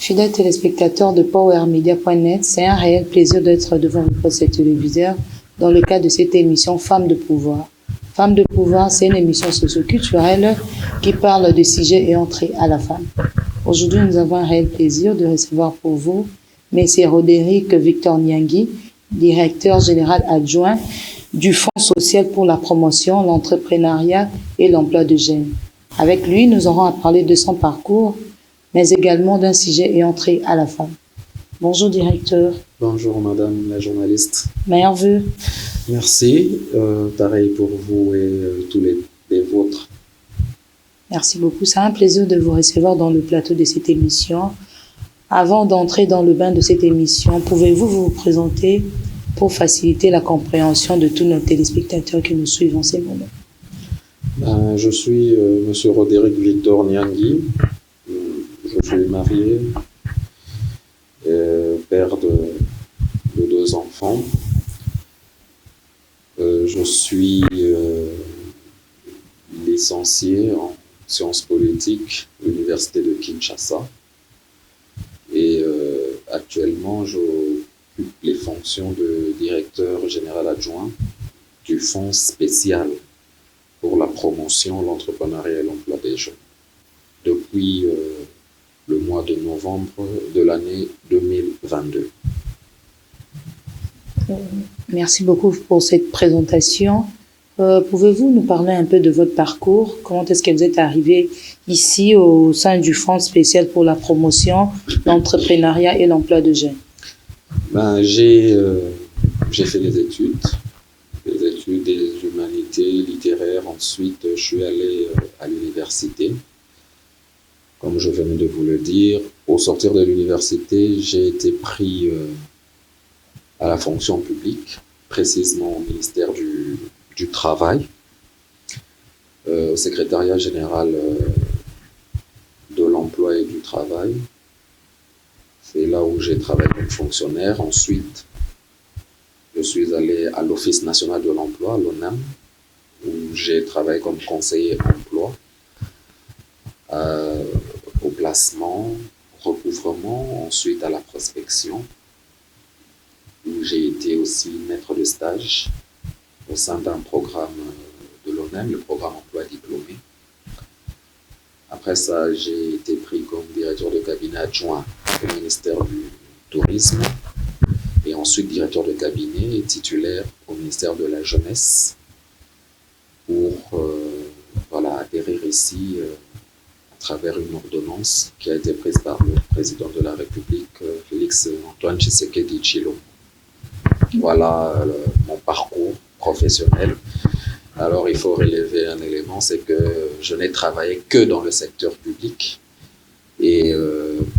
Fidèles téléspectateurs de PowerMedia.net, c'est un réel plaisir d'être devant le poste téléviseur dans le cadre de cette émission Femmes de pouvoir. Femmes de pouvoir, c'est une émission socioculturelle qui parle de sujets et entrées à la femme. Aujourd'hui, nous avons un réel plaisir de recevoir pour vous M. Roderick Victor Niangui, directeur général adjoint du Fonds social pour la promotion, l'entrepreneuriat et l'emploi de jeunes. Avec lui, nous aurons à parler de son parcours, mais également d'un sujet et entrée à la femme. Bonjour, directeur. Bonjour, madame la journaliste. Meilleurs vœux. Merci. Pareil pour vous et tous les vôtres. Merci beaucoup. C'est un plaisir de vous recevoir dans le plateau de cette émission. Avant d'entrer dans le bain de cette émission, pouvez-vous vous présenter pour faciliter la compréhension de tous nos téléspectateurs qui nous suivent en ces moments? Je suis monsieur Roderick Victor Niangui. Je suis marié, père de 2 enfants. Je suis licencié en sciences politiques à l'université de Kinshasa. Et actuellement, j'occupe les fonctions de directeur général adjoint du Fonds spécial pour la promotion, l'entrepreneuriat et l'emploi des jeunes depuis le mois de novembre de l'année 2022. Merci beaucoup pour cette présentation. Pouvez-vous nous parler un peu de votre parcours? Comment est-ce que vous êtes arrivé ici au sein du Fonds spécial pour la promotion, l'entrepreneuriat et l'emploi de jeunes? J'ai fait des études des humanités littéraires. Ensuite, je suis allé à l'université. Comme je venais de vous le dire, au sortir de l'université, j'ai été pris à la fonction publique, précisément au ministère du Travail, au secrétariat général de l'emploi et du travail. C'est là où j'ai travaillé comme fonctionnaire. Ensuite, je suis allé à l'Office national de l'emploi, l'ONAM, où j'ai travaillé comme conseiller emploi, au placement, recouvrement, ensuite à la prospection, où j'ai été aussi maître de stage au sein d'un programme de l'ONAM, le programme emploi diplômé. Après ça, j'ai été pris comme directeur de cabinet adjoint au ministère du Tourisme et ensuite directeur de cabinet et titulaire au ministère de la Jeunesse pour atterrir ici à travers une ordonnance qui a été prise par le président de la République, Félix Antoine Tshisekedi Tshilombo. Voilà mon parcours professionnel. Alors, il faut relever un élément, c'est que je n'ai travaillé que dans le secteur public. Et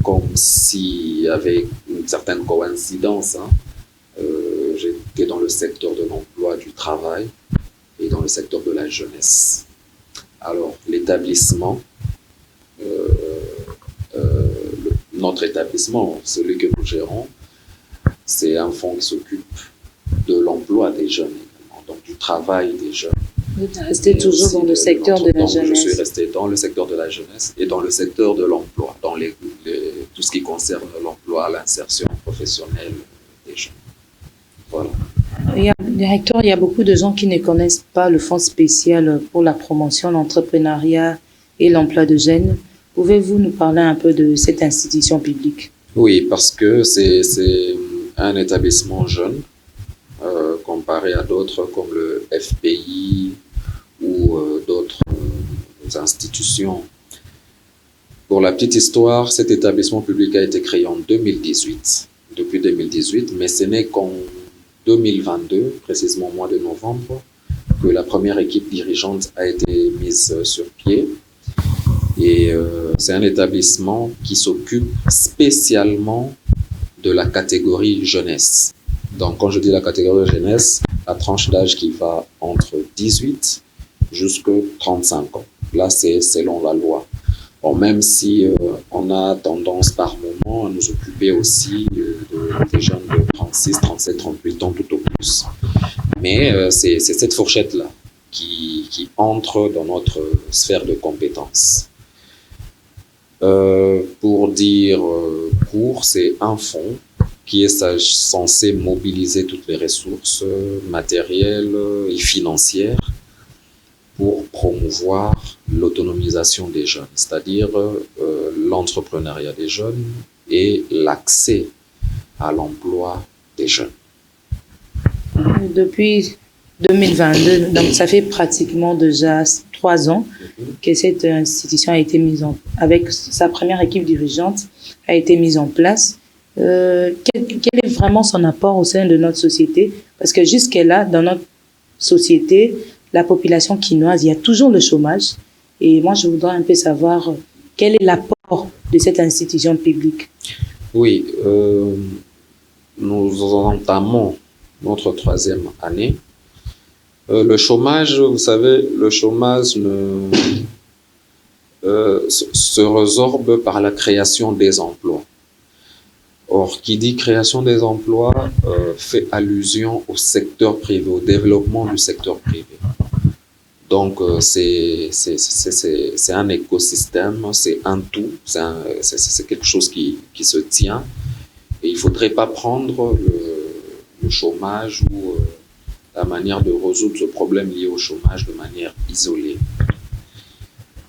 comme s'il y avait une certaine coïncidence, j'étais dans le secteur de l'emploi, du travail et dans le secteur de la jeunesse. Alors, l'établissement, notre établissement, celui que nous gérons, c'est un fonds qui s'occupe de l'emploi des jeunes également, donc du travail des jeunes. Vous êtes resté toujours dans le secteur de la jeunesse? Je suis resté dans le secteur de la jeunesse et dans le secteur de l'emploi, dans tout ce qui concerne l'emploi, l'insertion professionnelle des jeunes. Voilà. Directeur, il y a beaucoup de gens qui ne connaissent pas le Fonds spécial pour la promotion, l'entrepreneuriat et l'emploi de jeunes. Pouvez-vous nous parler un peu de cette institution publique? Oui, parce que c'est un établissement jeune, comparé à d'autres comme le FPI ou d'autres institutions. Pour la petite histoire, cet établissement public a été créé en 2018, depuis 2018, mais ce n'est qu'en 2022, précisément au mois de novembre, que la première équipe dirigeante a été mise sur pied. Et c'est un établissement qui s'occupe spécialement de la catégorie jeunesse. Donc, quand je dis la catégorie jeunesse, la tranche d'âge qui va entre 18 jusqu'à 35 ans. Là, c'est selon la loi. Bon, même si on a tendance par moment à nous occuper aussi des jeunes de 36, 37, 38 ans tout au plus. Mais c'est cette fourchette-là qui entre dans notre sphère de compétences. Pour dire concours, c'est un fonds qui est censé mobiliser toutes les ressources matérielles et financières pour promouvoir l'autonomisation des jeunes, c'est-à-dire l'entrepreneuriat des jeunes et l'accès à l'emploi des jeunes. Depuis 2022, donc ça fait pratiquement déjà 3 ans que cette institution a été mise en avec sa première équipe dirigeante a été mise en place. Quel est vraiment son apport au sein de notre société? Parce que jusque-là, dans notre société, la population quinoise, il y a toujours le chômage. Et moi, je voudrais un peu savoir quel est l'apport de cette institution publique. Oui, nous entamons notre 3e année. Le chômage, vous savez, le chômage se résorbe par la création des emplois. Or, qui dit création des emplois fait allusion au secteur privé, au développement du secteur privé. Donc, c'est un écosystème, c'est un tout, c'est quelque chose qui se tient. Et il ne faudrait pas prendre le chômage ou la manière de résoudre ce problème lié au chômage de manière isolée.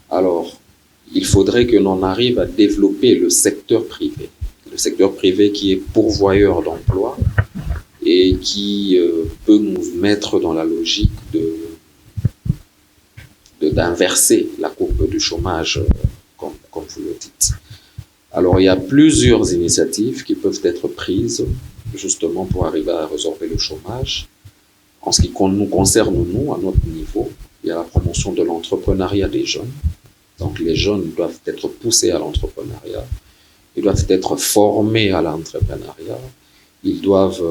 Alors, il faudrait que l'on arrive à développer le secteur privé. Le secteur privé qui est pourvoyeur d'emplois et qui peut nous mettre dans la logique d'inverser la courbe du chômage, comme vous le dites. Alors, il y a plusieurs initiatives qui peuvent être prises justement pour arriver à résorber le chômage. En ce qui nous concerne, nous, à notre niveau, il y a la promotion de l'entrepreneuriat des jeunes. Donc, les jeunes doivent être poussés à l'entrepreneuriat. Ils doivent être formés à l'entrepreneuriat. Ils doivent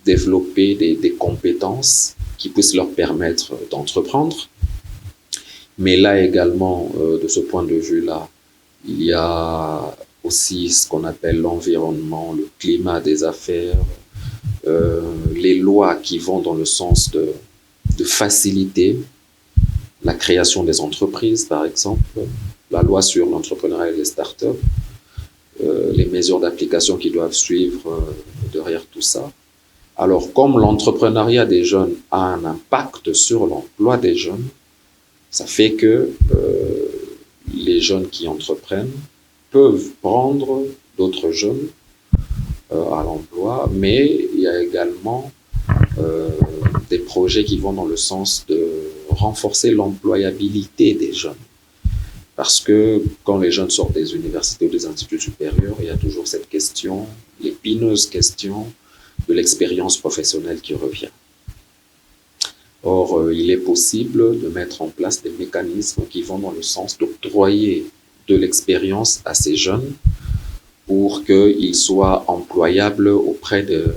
développer des compétences qui puissent leur permettre d'entreprendre. Mais là également, de ce point de vue-là, il y a aussi ce qu'on appelle l'environnement, le climat des affaires, les lois qui vont dans le sens de faciliter la création des entreprises, par exemple, la loi sur l'entrepreneuriat et les startups, les mesures d'application qui doivent suivre derrière tout ça. Alors, comme l'entrepreneuriat des jeunes a un impact sur l'emploi des jeunes, ça fait que les jeunes qui entreprennent peuvent prendre d'autres jeunes à l'emploi, mais il y a également des projets qui vont dans le sens de renforcer l'employabilité des jeunes. Parce que quand les jeunes sortent des universités ou des instituts supérieurs, il y a toujours cette question, l'épineuse question de l'expérience professionnelle qui revient. Or, il est possible de mettre en place des mécanismes qui vont dans le sens d'octroyer de l'expérience à ces jeunes pour qu'ils soient employables auprès de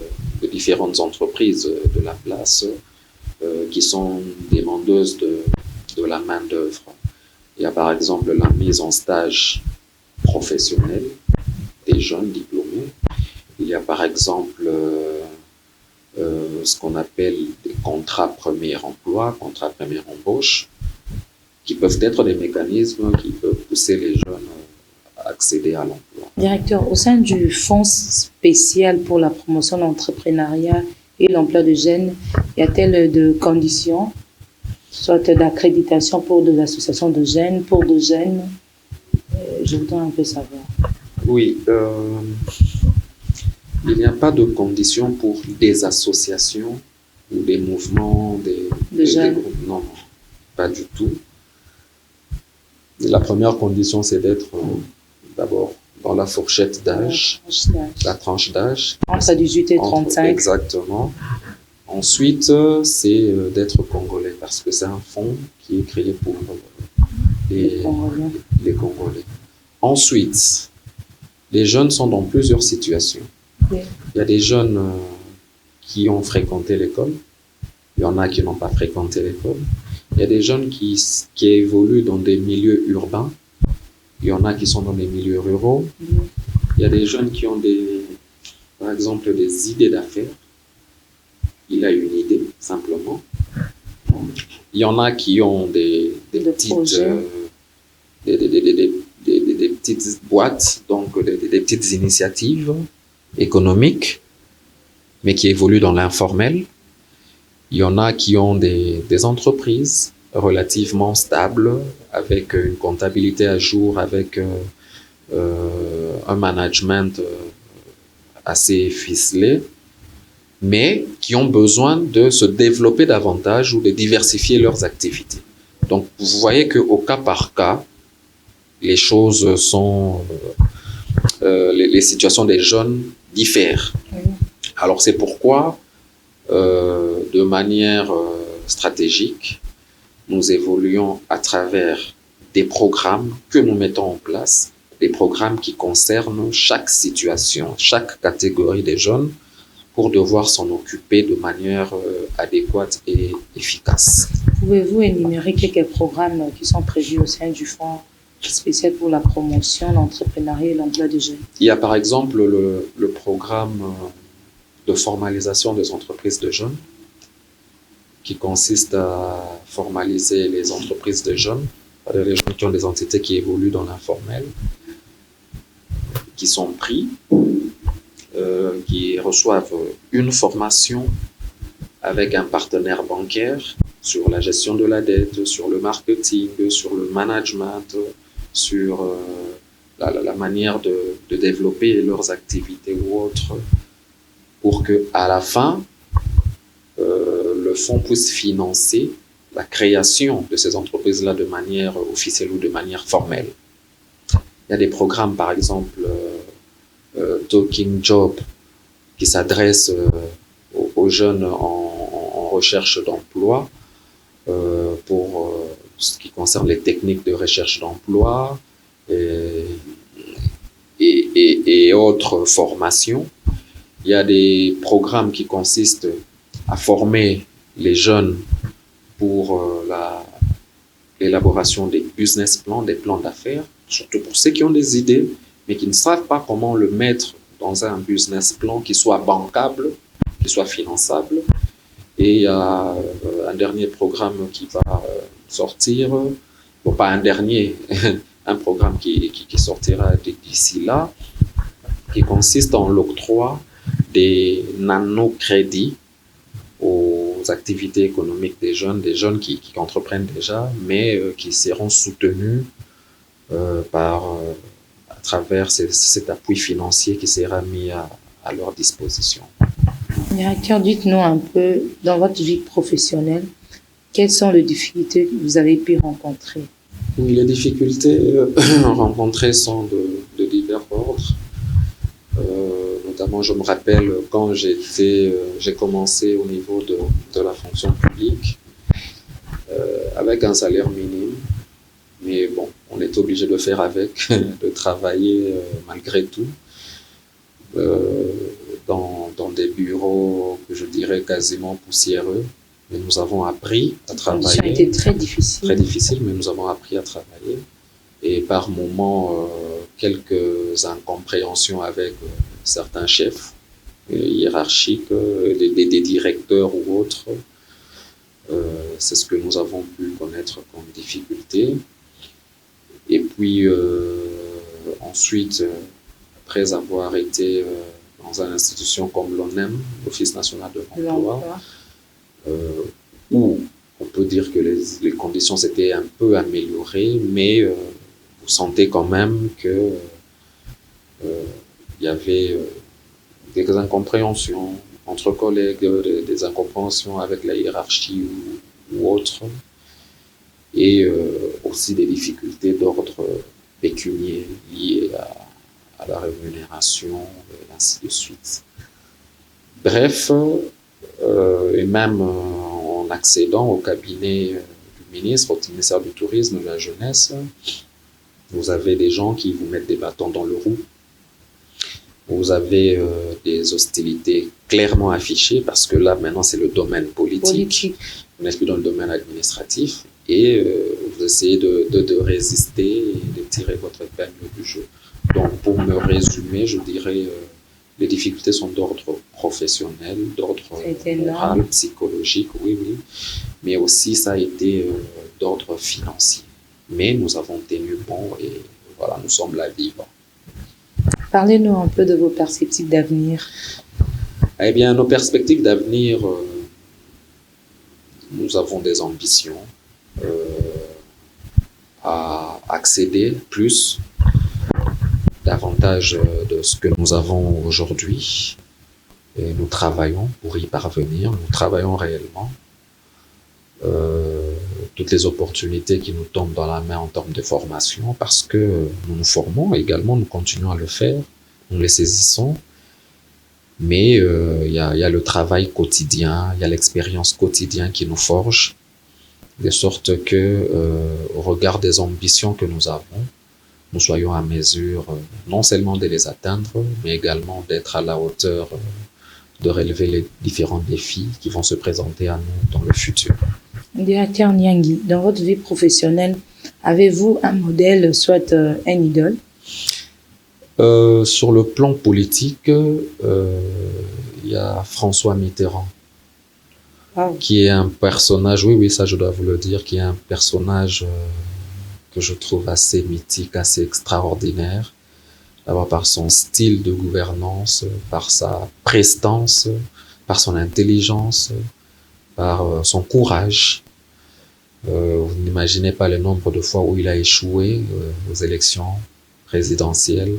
différentes entreprises de la place qui sont demandeuses de la main-d'œuvre. Il y a par exemple la mise en stage professionnel des jeunes diplômés. Il y a par exemple ce qu'on appelle des contrats premier emploi, contrats première embauche, qui peuvent être des mécanismes qui peuvent pousser les jeunes à accéder à l'emploi. Directeur, au sein du Fonds spécial pour la promotion de l'entrepreneuriat et l'emploi de jeunes, y a-t-il de conditions, soit d'accréditation pour des associations de jeunes, pour de jeunes? Je voudrais un peu savoir. Oui, il n'y a pas de conditions pour des associations ou des mouvements, de jeunes. Des groupes. Non, pas du tout. La première condition, c'est d'être d'abord dans la fourchette d'âge, la tranche d'âge. Entre 18 et 35. Exactement. Ensuite, c'est d'être congolais, parce que c'est un fonds qui est créé pour les Congolais. Ensuite, les jeunes sont dans plusieurs situations. Oui. Il y a des jeunes qui ont fréquenté l'école, il y en a qui n'ont pas fréquenté l'école. Il y a des jeunes qui évoluent dans des milieux urbains, il y en a qui sont dans des milieux ruraux. Il y a des jeunes qui ont par exemple des idées d'affaires. Il a une idée, simplement. Il y en a qui ont des des petites boîtes, donc des petites initiatives économiques, mais qui évoluent dans l'informel. Il y en a qui ont des entreprises relativement stables, avec une comptabilité à jour, avec un management assez ficelé, mais qui ont besoin de se développer davantage ou de diversifier leurs activités. Donc, vous voyez qu'au cas par cas, les choses sont, les situations des jeunes diffèrent. Oui. Alors, c'est pourquoi, de manière stratégique, nous évoluons à travers des programmes que nous mettons en place, des programmes qui concernent chaque situation, chaque catégorie des jeunes, pour devoir s'en occuper de manière adéquate et efficace. Pouvez-vous énumérer quelques programmes qui sont prévus au sein du Fonds spécial pour la promotion, l'entrepreneuriat et l'emploi des jeunes? Il y a par exemple le programme de formalisation des entreprises de jeunes, qui consiste à formaliser les entreprises de jeunes, les jeunes qui ont des entités qui évoluent dans l'informel, qui sont pris, qui reçoivent une formation avec un partenaire bancaire sur la gestion de la dette, sur le marketing, sur le management, sur la manière de développer leurs activités ou autres, pour qu'à la fin, le fonds puisse financer la création de ces entreprises-là de manière officielle ou de manière formelle. Il y a des programmes, par exemple, Talking Job, qui s'adressent aux jeunes en recherche d'emploi, pour ce qui concerne les techniques de recherche d'emploi et autres formations. Il y a des programmes qui consistent à former les jeunes pour l'élaboration des business plans, des plans d'affaires, surtout pour ceux qui ont des idées, mais qui ne savent pas comment le mettre dans un business plan qui soit bancable, qui soit finançable. Et il y a un dernier programme qui va sortir, bon, pas un dernier, un programme qui sortira d'ici là, qui consiste en l'octroi des nanocrédits aux activités économiques des jeunes qui entreprennent déjà, mais qui seront soutenus à travers cet appui financier qui sera mis à leur disposition. Directeur, dites-nous un peu, dans votre vie professionnelle, quelles sont les difficultés que vous avez pu rencontrer? Les difficultés rencontrées sont de divers ordres. Notamment, je me rappelle quand j'ai commencé au niveau de la fonction publique, avec un salaire minime, mais bon, on est obligé de faire avec, de travailler malgré tout, dans des bureaux que je dirais quasiment poussiéreux. Mais nous avons appris à travailler. Ça a été très difficile. Très difficile, mais nous avons appris à travailler. Et par moments, quelques incompréhensions avec certains chefs hiérarchiques, des directeurs ou autres. C'est ce que nous avons pu connaître comme difficulté. Et puis, ensuite, après avoir été dans une institution comme l'ONEM, l'Office national de l'emploi, où on peut dire que les conditions s'étaient un peu améliorées, mais vous sentez quand même que il y avait des incompréhensions entre collègues, des incompréhensions avec la hiérarchie ou autre, et aussi des difficultés d'ordre pécunier liées à la rémunération, et ainsi de suite. Bref, et même en accédant au cabinet du ministre, au ministère du Tourisme et de la Jeunesse, vous avez des gens qui vous mettent des bâtons dans le roue. Vous avez des hostilités clairement affichées, parce que là, maintenant, c'est le domaine politique. Vous n'êtes plus dans le domaine administratif, et vous essayez de résister et de tirer votre épingle du jeu. Donc, pour me résumer, je dirais les difficultés sont d'ordre professionnel, d'ordre moral, psychologique, oui, mais aussi ça a été d'ordre financier. Mais nous avons tenu bon, et voilà, nous sommes là vivants. Parlez-nous un peu de vos perspectives d'avenir. Eh bien, nos perspectives d'avenir, nous avons des ambitions à accéder davantage de ce que nous avons aujourd'hui. Et nous travaillons pour y parvenir, nous travaillons réellement. Toutes les opportunités qui nous tombent dans la main en termes de formation, parce que nous nous formons également, nous continuons à le faire, nous les saisissons, mais il y a le travail quotidien, il y a l'expérience quotidienne qui nous forge, de sorte que, au regard des ambitions que nous avons, nous soyons à mesure non seulement de les atteindre, mais également d'être à la hauteur de relever les différents défis qui vont se présenter à nous dans le futur. Directeur Niangui, dans votre vie professionnelle, avez-vous un modèle, soit un idole? Sur le plan politique, il y a François Mitterrand, qui est un personnage, oui, ça je dois vous le dire, qui est un personnage que je trouve assez mythique, assez extraordinaire, d'abord par son style de gouvernance, par sa prestance, par son intelligence, par son courage. Vous n'imaginez pas le nombre de fois où il a échoué aux élections présidentielles,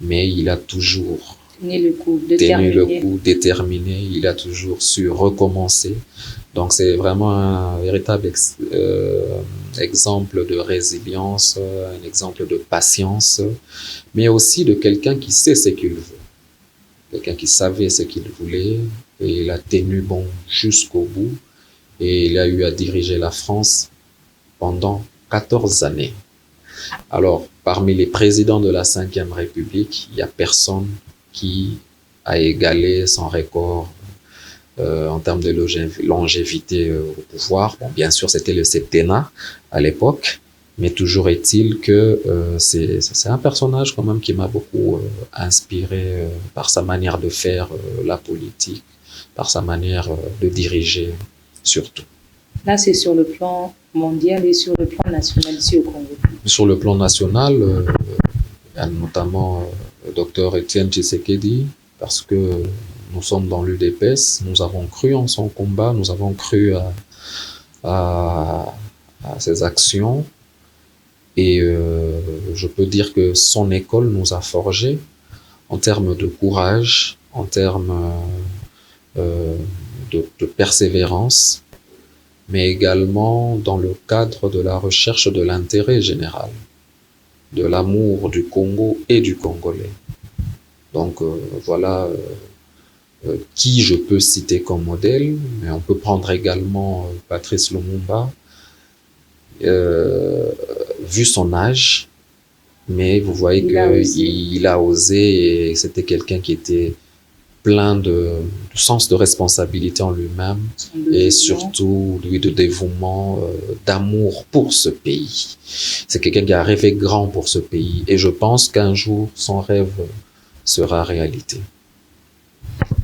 mais il a toujours tenu le coup, déterminé, il a toujours su recommencer. Donc c'est vraiment un véritable exemple de résilience, un exemple de patience, mais aussi de quelqu'un qui sait ce qu'il veut, quelqu'un qui savait ce qu'il voulait, et il a tenu bon jusqu'au bout, et il a eu à diriger la France pendant 14 années. Alors, parmi les présidents de la Ve République, il n'y a personne qui a égalé son record en termes de longévité au pouvoir. Bon, bien sûr, c'était le septennat à l'époque, mais toujours est-il que c'est un personnage quand même qui m'a beaucoup inspiré par sa manière de faire la politique, par sa manière de diriger surtout. Là, c'est sur le plan mondial et sur le plan national ici au Congo. Sur le plan national, il y a notamment le docteur Étienne Tshisekedi, parce que nous sommes dans l'UDPS, nous avons cru en son combat, nous avons cru à ses actions, et je peux dire que son école nous a forgés en termes de courage, en termes de persévérance, mais également dans le cadre de la recherche de l'intérêt général, de l'amour du Congo et du Congolais. Donc voilà qui je peux citer comme modèle, mais on peut prendre également Patrice Lumumba, vu son âge, mais vous voyez qu'il a osé, et c'était quelqu'un qui était plein de sens de responsabilité en lui-même, et surtout de dévouement, d'amour pour ce pays. C'est quelqu'un qui a rêvé grand pour ce pays, et je pense qu'un jour son rêve sera réalité.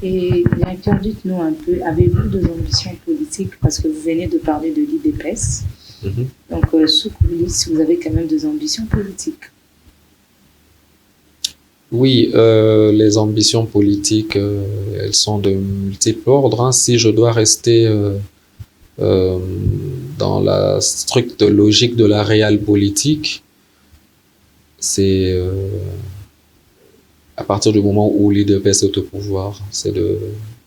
Et directeur, dites-nous un peu, avez-vous des ambitions politiques, parce que vous venez de parler de l'IDPS, donc sous coulisses, vous avez quand même des ambitions politiques? Oui, les ambitions politiques, elles sont de multiples ordres. Si je dois rester dans la stricte logique de la réelle politique, c'est à partir du moment où l'IDPS est au pouvoir, c'est de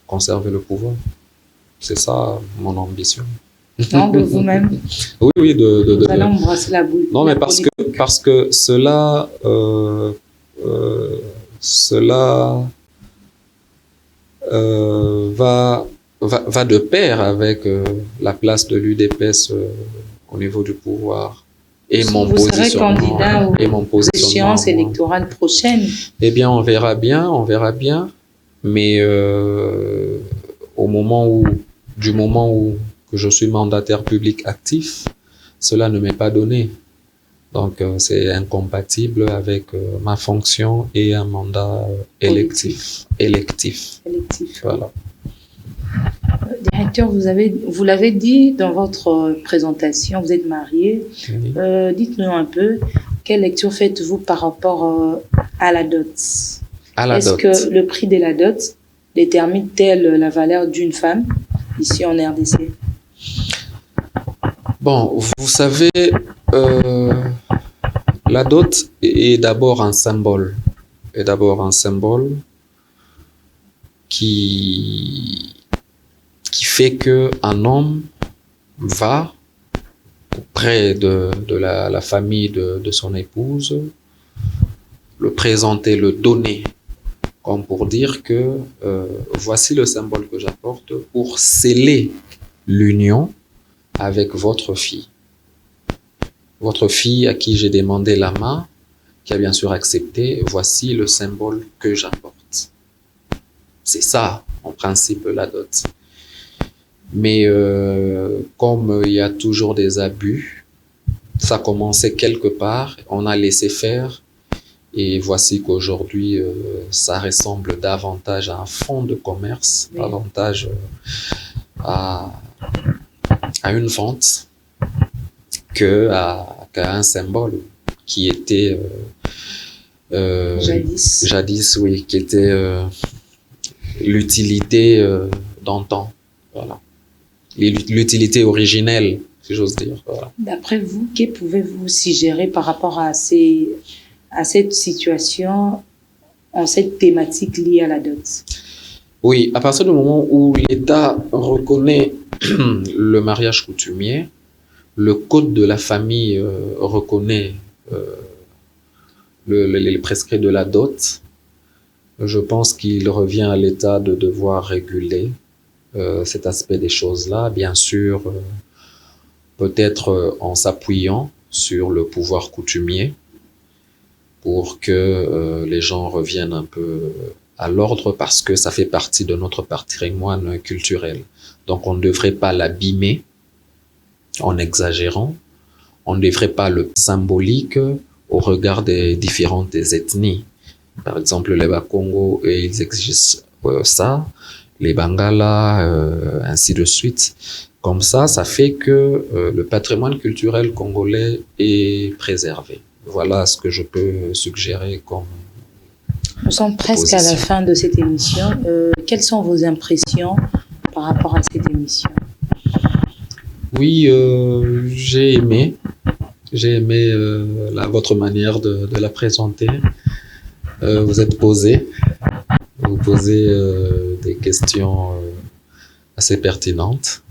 conserver le pouvoir. C'est ça mon ambition. Non, de vous-même. Oui, vous allez embrasser la boule. Non, mais parce que cela va de pair avec la place de l'UDPS au niveau du pouvoir et mon positionnement. Vous serez candidat aux échéances électorales prochaines. Eh bien, on verra bien, mais du moment où que je suis mandataire public actif, cela ne m'est pas donné. Donc, c'est incompatible avec ma fonction et un mandat électif. Voilà. Directeur, vous l'avez dit dans votre présentation, vous êtes marié. Oui. Dites-nous un peu, Quelle lecture faites-vous par rapport à la dot? Est-ce que le prix de la dot détermine-t-elle la valeur d'une femme ici en RDC? Bon, vous savez, la dot est d'abord un symbole. Est d'abord un symbole qui fait qu'un homme va auprès de la famille de son épouse, le présenter, le donner, comme pour dire que voici le symbole que j'apporte pour sceller l'union avec votre fille. Votre fille à qui j'ai demandé la main, qui a bien sûr accepté, voici le symbole que j'apporte. C'est ça, en principe, la dot. Mais comme il y a toujours des abus, ça commençait quelque part, on a laissé faire, et voici qu'aujourd'hui, ça ressemble davantage à un fonds de commerce, oui, davantage à une vente qu'à un symbole qui était jadis, oui, qui était l'utilité d'antan, voilà, l'utilité originelle, si j'ose dire. Voilà. D'après vous, que pouvez-vous suggérer par rapport à cette situation, en cette thématique liée à la dot? Oui, à partir du moment où l'État reconnaît le mariage coutumier, le code de la famille reconnaît les prescrits de la dot, je pense qu'il revient à l'État de devoir réguler cet aspect des choses-là, bien sûr, peut-être en s'appuyant sur le pouvoir coutumier pour que les gens reviennent un peu à l'ordre, parce que ça fait partie de notre patrimoine culturel. Donc on ne devrait pas l'abîmer en exagérant, on ne devrait pas le symbolique au regard des différentes ethnies. Par exemple, les Bakongo, ils exigent ça, les Bangala, ainsi de suite. Comme ça fait que le patrimoine culturel congolais est préservé. Voilà ce que je peux suggérer comme Nous sommes presque à la fin de cette émission. Quelles sont vos impressions par rapport à cette émission? Oui, j'ai aimé votre manière de la présenter. Vous êtes posé, vous posez des questions assez pertinentes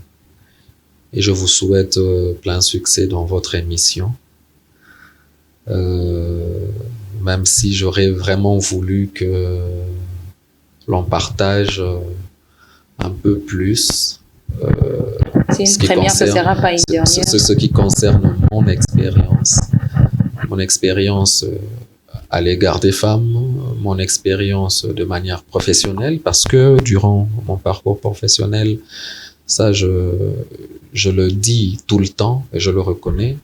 et je vous souhaite plein succès dans votre émission. Même si j'aurais vraiment voulu que l'on partage un peu plus. C'est une première, ce ne sera pas une dernière. Ce qui concerne mon expérience à l'égard des femmes, mon expérience de manière professionnelle, parce que durant mon parcours professionnel, ça je le dis tout le temps et je le reconnais,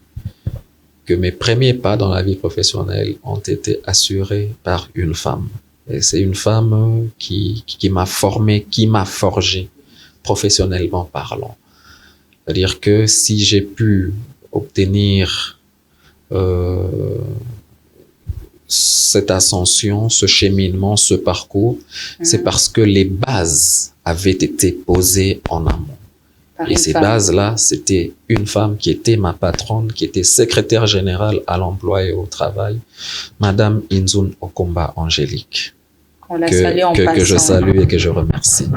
que mes premiers pas dans la vie professionnelle ont été assurés par une femme. Et c'est une femme qui m'a formé, qui m'a forgé professionnellement parlant. C'est-à-dire que si j'ai pu obtenir cette ascension, ce cheminement, ce parcours, c'est parce que les bases avaient été posées en amont. Et ces bases-là, c'était une femme qui était ma patronne, qui était secrétaire générale à l'emploi et au travail, Madame Inzun Okomba Angélique, que je salue et que je remercie.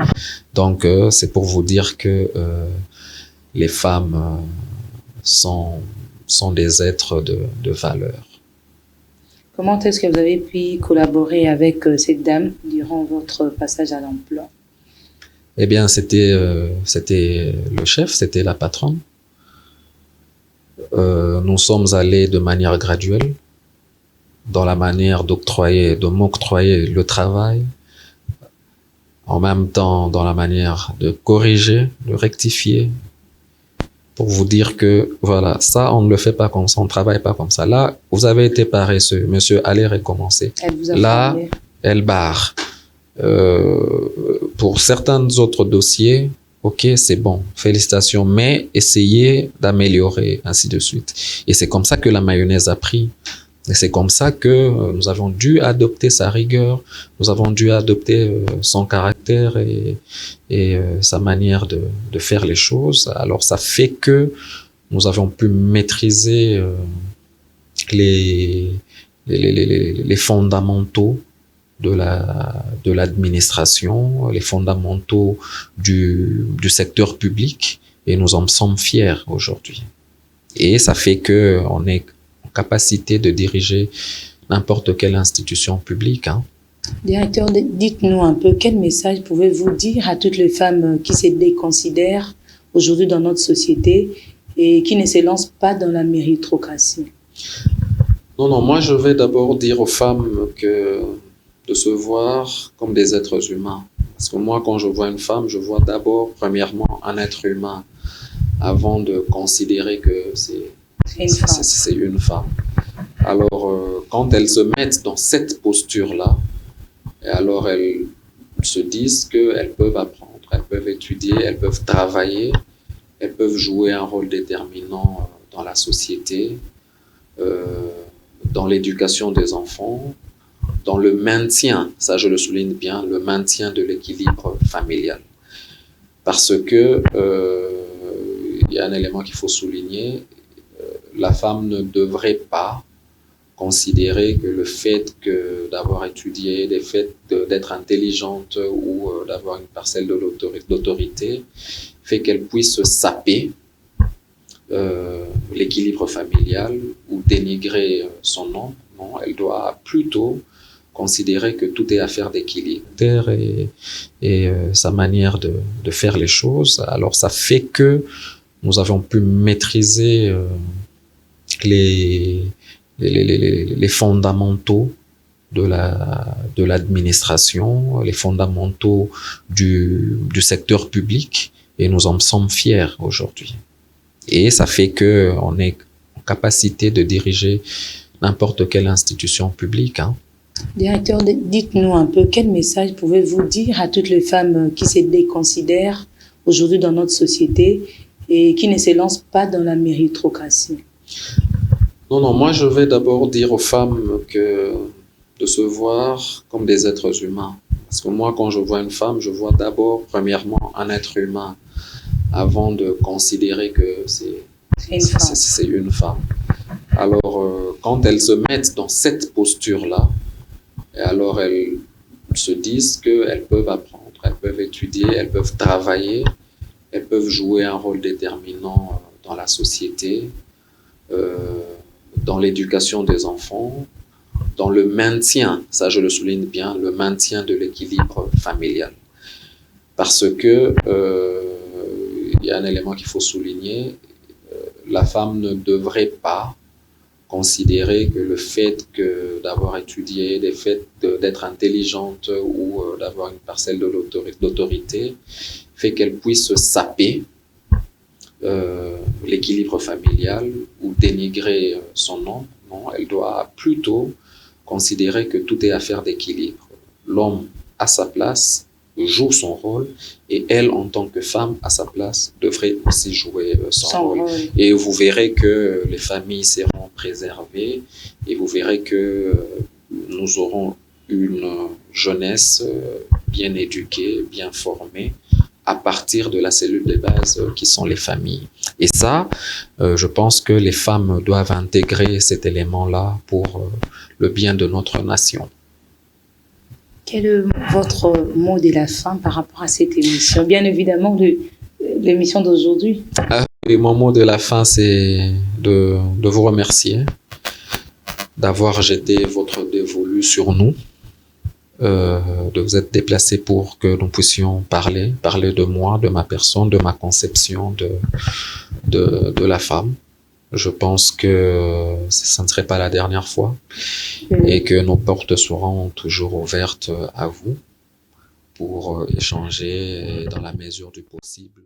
Donc, c'est pour vous dire que les femmes sont des êtres de valeur. Comment est-ce que vous avez pu collaborer avec cette dame durant votre passage à l'emploi? Eh bien, c'était le chef, c'était la patronne. Nous sommes allés de manière graduelle dans la manière de m'octroyer le travail, en même temps dans la manière de corriger, de rectifier, pour vous dire que voilà, ça on ne le fait pas comme ça, on ne travaille pas comme ça. Là, vous avez été paresseux, monsieur, allez recommencer. Là, elle barre. Pour certains autres dossiers, ok, c'est bon, félicitations, mais essayez d'améliorer, ainsi de suite. Et c'est comme ça que la mayonnaise a pris. Et c'est comme ça que nous avons dû adopter sa rigueur, nous avons dû adopter son caractère et sa manière de faire les choses. Alors ça fait que nous avons pu maîtriser les fondamentaux de l'administration, les fondamentaux du secteur public, et nous en sommes fiers aujourd'hui. Et ça fait que on est en capacité de diriger n'importe quelle institution publique. Directeur, dites-nous un peu, quel message pouvez-vous dire à toutes les femmes qui se déconsidèrent aujourd'hui dans notre société et qui ne se lancent pas dans la méritocratie? Non, moi je vais d'abord dire aux femmes que de se voir comme des êtres humains. Parce que moi, quand je vois une femme, je vois d'abord, premièrement, un être humain avant de considérer que c'est une femme. Alors, quand elles se mettent dans cette posture-là, et alors elles se disent qu'elles peuvent apprendre, elles peuvent étudier, elles peuvent travailler, elles peuvent jouer un rôle déterminant dans la société, dans l'éducation des enfants, dans le maintien, ça je le souligne bien, le maintien de l'équilibre familial. Parce que il y a un élément qu'il faut souligner, la femme ne devrait pas considérer que le fait d'avoir étudié, le fait d'être intelligente ou d'avoir une parcelle d'autorité fait qu'elle puisse saper l'équilibre familial ou dénigrer son nom. Non, elle doit plutôt considérer que tout est affaire d'équilibre et sa manière de faire les choses. Alors ça fait que nous avons pu maîtriser les fondamentaux de l'administration, les fondamentaux du secteur public, et nous en sommes fiers aujourd'hui. Et ça fait que on est en capacité de diriger n'importe quelle institution publique. Directeur, dites-nous un peu, quel message pouvez-vous dire à toutes les femmes qui se déconsidèrent aujourd'hui dans notre société et qui ne se lancent pas dans la méritocratie? Non, moi je vais d'abord dire aux femmes que de se voir comme des êtres humains. Parce que moi, quand je vois une femme, je vois d'abord, premièrement, un être humain avant de considérer que c'est une femme. Alors, quand elles se mettent dans cette posture-là, et alors elles se disent qu'elles peuvent apprendre, elles peuvent étudier, elles peuvent travailler, elles peuvent jouer un rôle déterminant dans la société, dans l'éducation des enfants, dans le maintien, ça je le souligne bien, le maintien de l'équilibre familial. Parce que il y a un élément qu'il faut souligner, la femme ne devrait pas considérer que le fait d'avoir étudié, le fait d'être intelligente ou d'avoir une parcelle d'autorité fait qu'elle puisse saper l'équilibre familial ou dénigrer son nom. Non, elle doit plutôt considérer que tout est affaire d'équilibre. L'homme a sa place, joue son rôle, et elle, en tant que femme, à sa place, devrait aussi jouer son rôle. Et vous verrez que les familles seront préservées, et vous verrez que nous aurons une jeunesse bien éduquée, bien formée, à partir de la cellule de base qui sont les familles. Et ça, je pense que les femmes doivent intégrer cet élément-là pour le bien de notre nation. Quel est votre mot de la fin par rapport à cette émission? Bien évidemment, l'émission d'aujourd'hui. Et mon mot de la fin, c'est de vous remercier d'avoir jeté votre dévolu sur nous, de vous être déplacé pour que nous puissions parler de moi, de ma personne, de ma conception de la femme. Je pense que ça ne serait pas la dernière fois et que nos portes seront toujours ouvertes à vous pour échanger dans la mesure du possible.